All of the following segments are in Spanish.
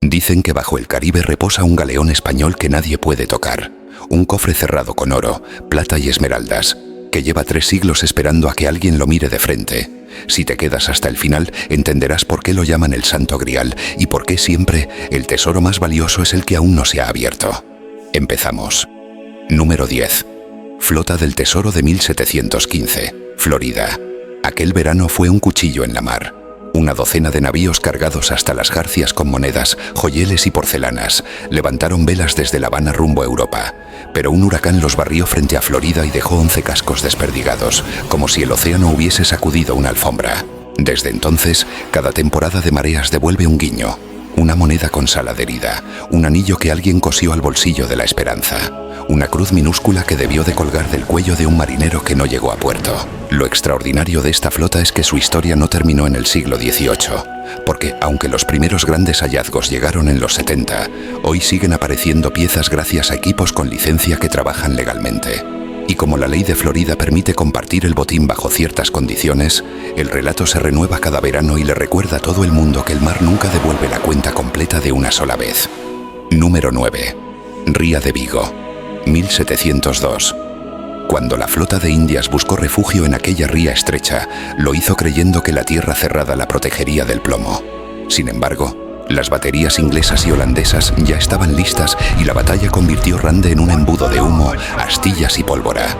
Dicen que bajo el Caribe reposa un galeón español que nadie puede tocar, un cofre cerrado con oro, plata y esmeraldas, que lleva 3 siglos esperando a que alguien lo mire de frente. Si te quedas hasta el final, entenderás por qué lo llaman el Santo Grial y por qué siempre el tesoro más valioso es el que aún no se ha abierto. Empezamos. Número 10. Flota del Tesoro de 1715, Florida. Aquel verano fue un cuchillo en la mar. Una docena de navíos cargados hasta las jarcias con monedas, joyeles y porcelanas levantaron velas desde La Habana rumbo a Europa, pero un huracán los barrió frente a Florida y dejó 11 cascos desperdigados, como si el océano hubiese sacudido una alfombra. Desde entonces, cada temporada de mareas devuelve un guiño, una moneda con sal adherida, un anillo que alguien cosió al bolsillo de la esperanza, una cruz minúscula que debió de colgar del cuello de un marinero que no llegó a puerto. Lo extraordinario de esta flota es que su historia no terminó en el siglo XVIII, porque aunque los primeros grandes hallazgos llegaron en los 70, hoy siguen apareciendo piezas gracias a equipos con licencia que trabajan legalmente. Y como la ley de Florida permite compartir el botín bajo ciertas condiciones, el relato se renueva cada verano y le recuerda a todo el mundo que el mar nunca devuelve la cuenta completa de una sola vez. Número 9. Ría de Vigo, 1702. Cuando la flota de Indias buscó refugio en aquella ría estrecha, lo hizo creyendo que la tierra cerrada la protegería del plomo. Sin embargo, las baterías inglesas y holandesas ya estaban listas y la batalla convirtió Rande en un embudo de humo, astillas y pólvora.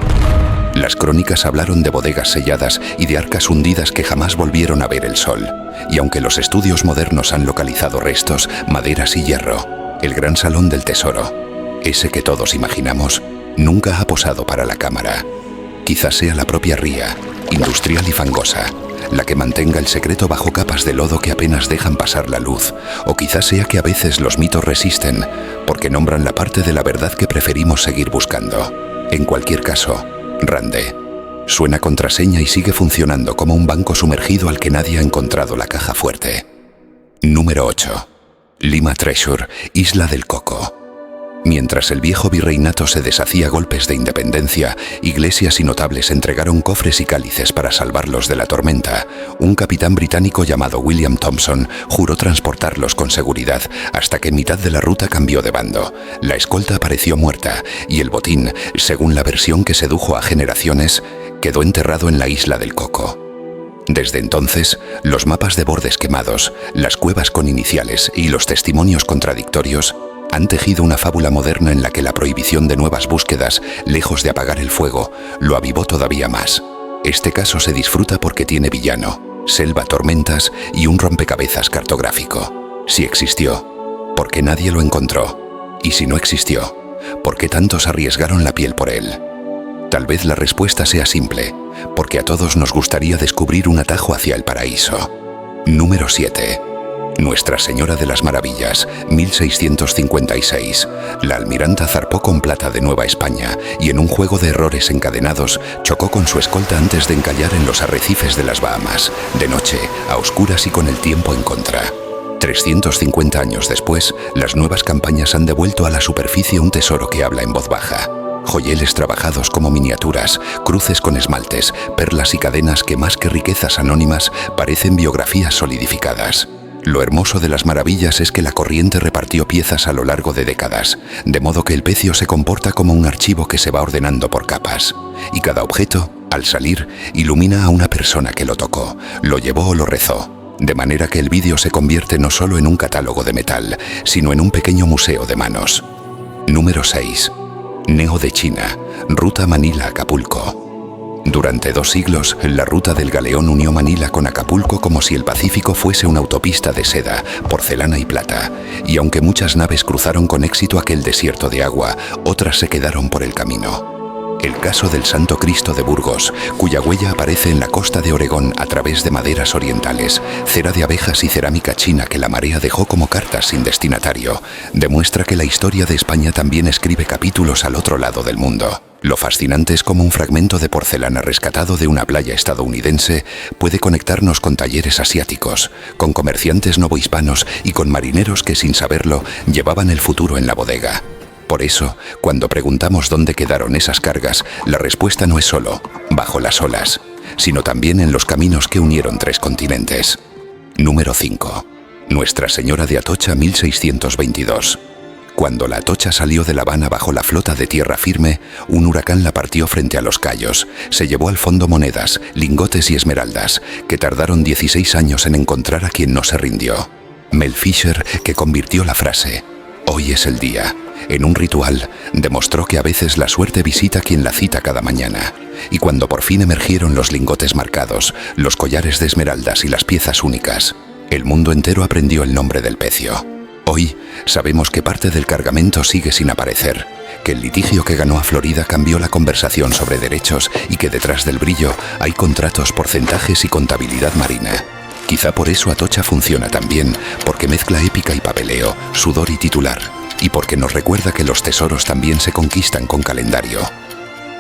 Las crónicas hablaron de bodegas selladas y de arcas hundidas que jamás volvieron a ver el sol. Y aunque los estudios modernos han localizado restos, maderas y hierro, el gran salón del tesoro, ese que todos imaginamos, nunca ha posado para la cámara. Quizás sea la propia ría, industrial y fangosa, la que mantenga el secreto bajo capas de lodo que apenas dejan pasar la luz, o quizás sea que a veces los mitos resisten, porque nombran la parte de la verdad que preferimos seguir buscando. En cualquier caso, Rande suena contraseña y sigue funcionando como un banco sumergido al que nadie ha encontrado la caja fuerte. Número 8. Lima Treasure, Isla del Coco. Mientras el viejo virreinato se deshacía a golpes de independencia, iglesias y notables entregaron cofres y cálices para salvarlos de la tormenta. Un capitán británico llamado William Thompson juró transportarlos con seguridad hasta que en mitad de la ruta cambió de bando. La escolta apareció muerta y el botín, según la versión que sedujo a generaciones, quedó enterrado en la Isla del Coco. Desde entonces, los mapas de bordes quemados, las cuevas con iniciales y los testimonios contradictorios han tejido una fábula moderna en la que la prohibición de nuevas búsquedas, lejos de apagar el fuego, lo avivó todavía más. Este caso se disfruta porque tiene villano, selva, tormentas y un rompecabezas cartográfico. Si existió, ¿por qué nadie lo encontró? Y si no existió, ¿por qué tantos arriesgaron la piel por él? Tal vez la respuesta sea simple, porque a todos nos gustaría descubrir un atajo hacia el paraíso. Número 7. Nuestra Señora de las Maravillas, 1656. La almiranta zarpó con plata de Nueva España y en un juego de errores encadenados chocó con su escolta antes de encallar en los arrecifes de las Bahamas, de noche, a oscuras y con el tiempo en contra. 350 años después, las nuevas campañas han devuelto a la superficie un tesoro que habla en voz baja. Joyeles trabajados como miniaturas, cruces con esmaltes, perlas y cadenas que más que riquezas anónimas parecen biografías solidificadas. Lo hermoso de las maravillas es que la corriente repartió piezas a lo largo de décadas, de modo que el pecio se comporta como un archivo que se va ordenando por capas. Y cada objeto, al salir, ilumina a una persona que lo tocó, lo llevó o lo rezó, de manera que el vídeo se convierte no solo en un catálogo de metal, sino en un pequeño museo de manos. Número 6. Neo de China, ruta Manila-Acapulco. Durante 2 siglos, la ruta del galeón unió Manila con Acapulco como si el Pacífico fuese una autopista de seda, porcelana y plata, y aunque muchas naves cruzaron con éxito aquel desierto de agua, otras se quedaron por el camino. El caso del Santo Cristo de Burgos, cuya huella aparece en la costa de Oregón a través de maderas orientales, cera de abejas y cerámica china que la marea dejó como cartas sin destinatario, demuestra que la historia de España también escribe capítulos al otro lado del mundo. Lo fascinante es cómo un fragmento de porcelana rescatado de una playa estadounidense puede conectarnos con talleres asiáticos, con comerciantes novohispanos y con marineros que sin saberlo llevaban el futuro en la bodega. Por eso, cuando preguntamos dónde quedaron esas cargas, la respuesta no es solo bajo las olas, sino también en los caminos que unieron 3 continentes. Número 5. Nuestra Señora de Atocha 1622. Cuando la Atocha salió de La Habana bajo la flota de tierra firme, un huracán la partió frente a los Cayos, se llevó al fondo monedas, lingotes y esmeraldas, que tardaron 16 años en encontrar a quien no se rindió. Mel Fisher, que convirtió la frase "Hoy es el día" en un ritual, demostró que a veces la suerte visita a quien la cita cada mañana. Y cuando por fin emergieron los lingotes marcados, los collares de esmeraldas y las piezas únicas, el mundo entero aprendió el nombre del pecio. Hoy sabemos que parte del cargamento sigue sin aparecer, que el litigio que ganó a Florida cambió la conversación sobre derechos y que detrás del brillo hay contratos, porcentajes y contabilidad marina. Quizá por eso Atocha funciona tan bien, porque mezcla épica y papeleo, sudor y titular, y porque nos recuerda que los tesoros también se conquistan con calendario.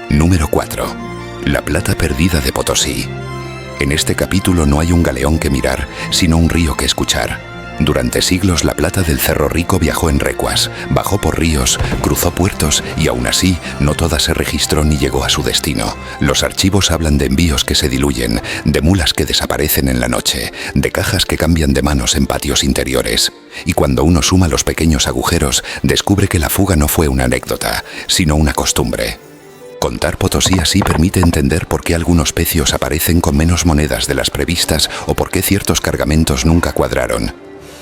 Número 4. La plata perdida de Potosí. En este capítulo no hay un galeón que mirar, sino un río que escuchar. Durante siglos la plata del Cerro Rico viajó en recuas, bajó por ríos, cruzó puertos y aún así no toda se registró ni llegó a su destino. Los archivos hablan de envíos que se diluyen, de mulas que desaparecen en la noche, de cajas que cambian de manos en patios interiores. Y cuando uno suma los pequeños agujeros, descubre que la fuga no fue una anécdota, sino una costumbre. Contar Potosí así permite entender por qué algunos pecios aparecen con menos monedas de las previstas o por qué ciertos cargamentos nunca cuadraron.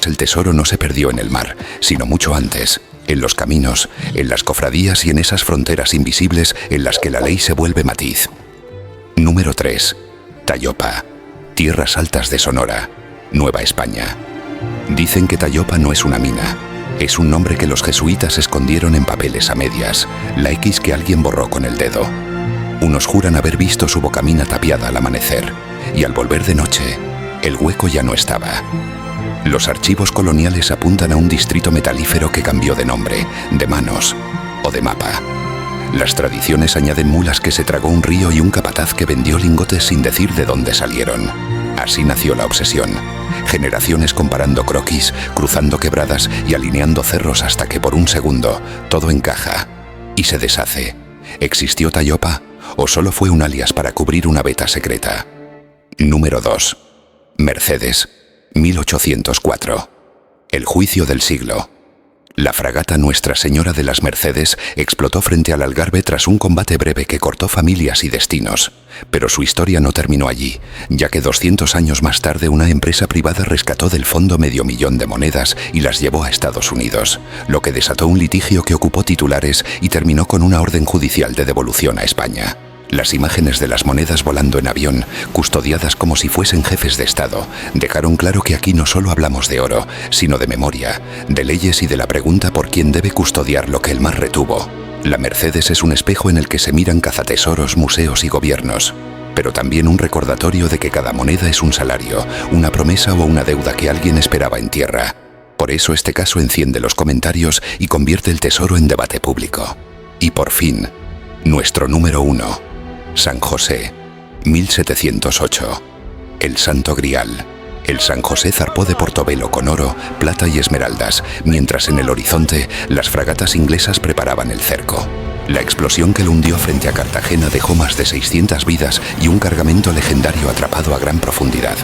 El tesoro no se perdió en el mar, sino mucho antes, en los caminos, en las cofradías y en esas fronteras invisibles en las que la ley se vuelve matiz. Número 3. Tayopa, Tierras Altas de Sonora, Nueva España. Dicen que Tayopa no es una mina. Es un nombre que los jesuitas escondieron en papeles a medias, la X que alguien borró con el dedo. Unos juran haber visto su bocamina tapiada al amanecer, y al volver de noche, el hueco ya no estaba. Los archivos coloniales apuntan a un distrito metalífero que cambió de nombre, de manos o de mapa. Las tradiciones añaden mulas que se tragó un río y un capataz que vendió lingotes sin decir de dónde salieron. Así nació la obsesión. Generaciones comparando croquis, cruzando quebradas y alineando cerros hasta que por un segundo todo encaja y se deshace. ¿Existió Tayopa o solo fue un alias para cubrir una veta secreta? Número 2. Mercedes, 1804. El juicio del siglo. La fragata Nuestra Señora de las Mercedes explotó frente al Algarve tras un combate breve que cortó familias y destinos. Pero su historia no terminó allí, ya que 200 años más tarde una empresa privada rescató del fondo $500,000 de monedas y las llevó a Estados Unidos, lo que desató un litigio que ocupó titulares y terminó con una orden judicial de devolución a España. Las imágenes de las monedas volando en avión, custodiadas como si fuesen jefes de Estado, dejaron claro que aquí no solo hablamos de oro, sino de memoria, de leyes y de la pregunta por quién debe custodiar lo que el mar retuvo. La Mercedes es un espejo en el que se miran cazatesoros, museos y gobiernos, pero también un recordatorio de que cada moneda es un salario, una promesa o una deuda que alguien esperaba en tierra. Por eso este caso enciende los comentarios y convierte el tesoro en debate público. Y por fin, nuestro número 1. San José, 1708. El Santo Grial. El San José zarpó de Portobelo con oro, plata y esmeraldas, mientras en el horizonte las fragatas inglesas preparaban el cerco. La explosión que lo hundió frente a Cartagena dejó más de 600 vidas y un cargamento legendario atrapado a gran profundidad.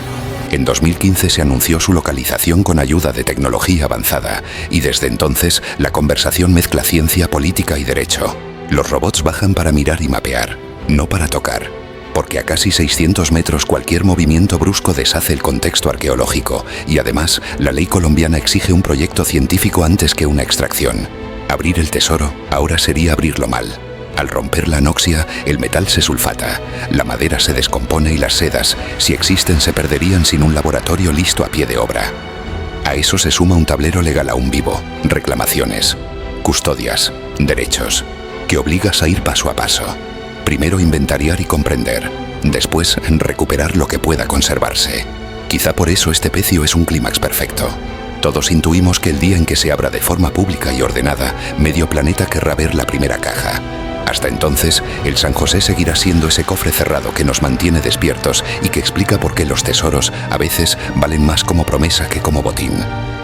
En 2015 se anunció su localización con ayuda de tecnología avanzada y desde entonces la conversación mezcla ciencia, política y derecho. Los robots bajan para mirar y mapear, no para tocar, porque a casi 600 metros cualquier movimiento brusco deshace el contexto arqueológico y además la ley colombiana exige un proyecto científico antes que una extracción. Abrir el tesoro ahora sería abrirlo mal. Al romper la anoxia, el metal se sulfata, la madera se descompone y las sedas, si existen, se perderían sin un laboratorio listo a pie de obra. A eso se suma un tablero legal aún vivo, reclamaciones, custodias, derechos, que obligas a ir paso a paso. Primero inventariar y comprender, después recuperar lo que pueda conservarse. Quizá por eso este pecio es un clímax perfecto. Todos intuimos que el día en que se abra de forma pública y ordenada, medio planeta querrá ver la primera caja. Hasta entonces, el San José seguirá siendo ese cofre cerrado que nos mantiene despiertos y que explica por qué los tesoros a veces valen más como promesa que como botín.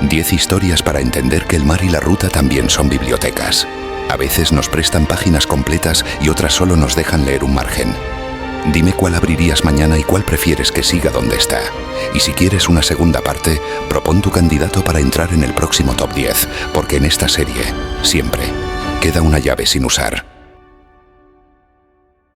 10 historias para entender que el mar y la ruta también son bibliotecas. A veces nos prestan páginas completas y otras solo nos dejan leer un margen. Dime cuál abrirías mañana y cuál prefieres que siga donde está. Y si quieres una segunda parte, propón tu candidato para entrar en el próximo Top 10, porque en esta serie, siempre, queda una llave sin usar.